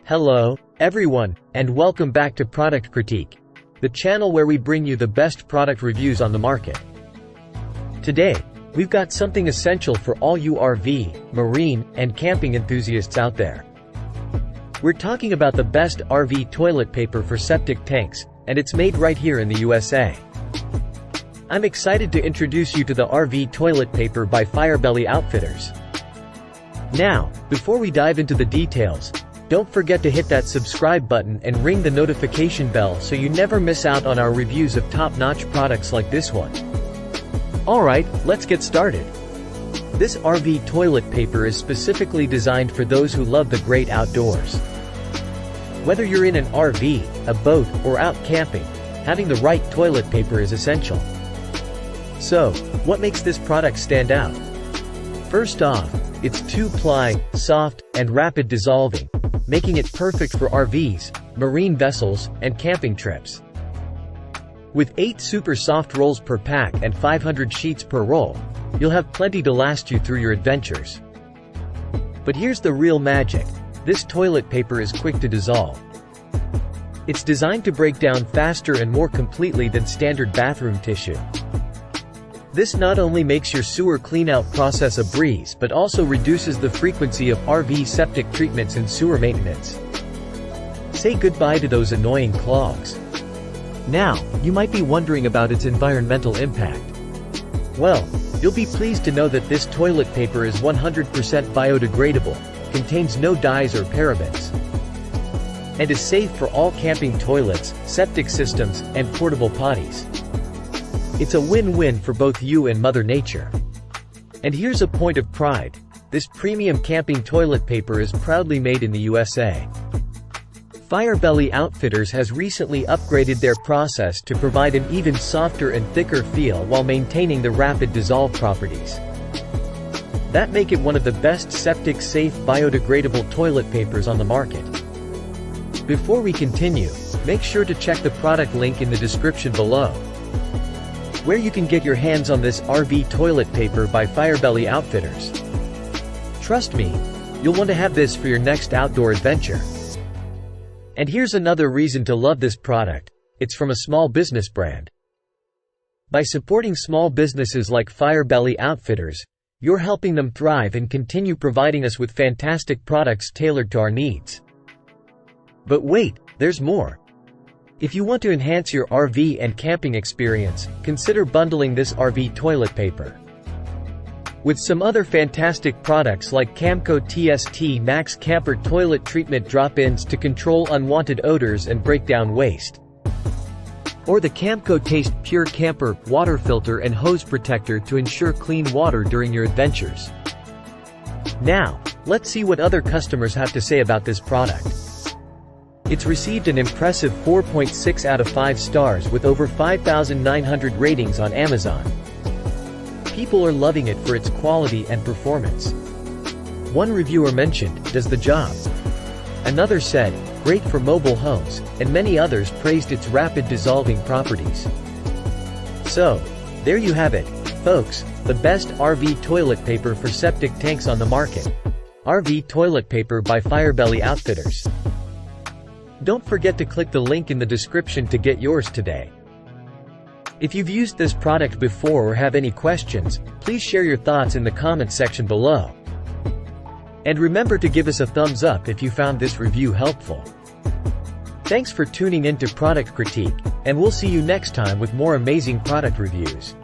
Hello, everyone, and welcome back to Product Critique, the channel where we bring you the best product reviews on the market. Today, we've got something essential for all you RV, marine, and camping enthusiasts out there. We're talking about the best RV toilet paper for septic tanks, and it's made right here in the USA. I'm excited to introduce you to the RV toilet paper by Firebelly Outfitters. Now, before we dive into the details, don't forget to hit that subscribe button and ring the notification bell so you never miss out on our reviews of top-notch products like this one. Alright, let's get started. This RV toilet paper is specifically designed for those who love the great outdoors. Whether you're in an RV, a boat, or out camping, having the right toilet paper is essential. So, what makes this product stand out? First off, it's 2-ply, soft, and rapid dissolving, making it perfect for RVs, marine vessels, and camping trips. With 8 super soft rolls per pack and 500 sheets per roll, you'll have plenty to last you through your adventures. But here's the real magic. This toilet paper is quick to dissolve. It's designed to break down faster and more completely than standard bathroom tissue. This not only makes your sewer cleanout process a breeze but also reduces the frequency of RV septic treatments and sewer maintenance. Say goodbye to those annoying clogs. Now, you might be wondering about its environmental impact. Well, you'll be pleased to know that this toilet paper is 100% biodegradable, contains no dyes or parabens, and is safe for all camping toilets, septic systems, and portable potties. It's a win-win for both you and Mother Nature. And here's a point of pride. This premium camping toilet paper is proudly made in the USA. Firebelly Outfitters has recently upgraded their process to provide an even softer and thicker feel while maintaining the rapid dissolve properties that make it one of the best septic-safe biodegradable toilet papers on the market. Before we continue, make sure to check the product link in the description below, where you can get your hands on this RV toilet paper by Firebelly Outfitters. Trust me, you'll want to have this for your next outdoor adventure. And here's another reason to love this product. It's from a small business brand. By supporting small businesses like Firebelly Outfitters, you're helping them thrive and continue providing us with fantastic products tailored to our needs. But wait, there's more. If you want to enhance your RV and camping experience, consider bundling this RV toilet paper with some other fantastic products like Camco TST Max Camper Toilet Treatment Drop-ins to control unwanted odors and break down waste, or the Camco Taste Pure Camper Water Filter and Hose Protector to ensure clean water during your adventures. Now, let's see what other customers have to say about this product. It's received an impressive 4.6 out of 5 stars with over 5,900 ratings on Amazon. People are loving it for its quality and performance. One reviewer mentioned, "Does the job." Another said, "Great for mobile homes," and many others praised its rapid dissolving properties. So, there you have it, folks, the best RV toilet paper for septic tanks on the market. RV toilet paper by Firebelly Outfitters. Don't forget to click the link in the description to get yours today. If you've used this product before or have any questions, please share your thoughts in the comments section below. And remember to give us a thumbs up if you found this review helpful. Thanks for tuning in to Product Critique, and we'll see you next time with more amazing product reviews.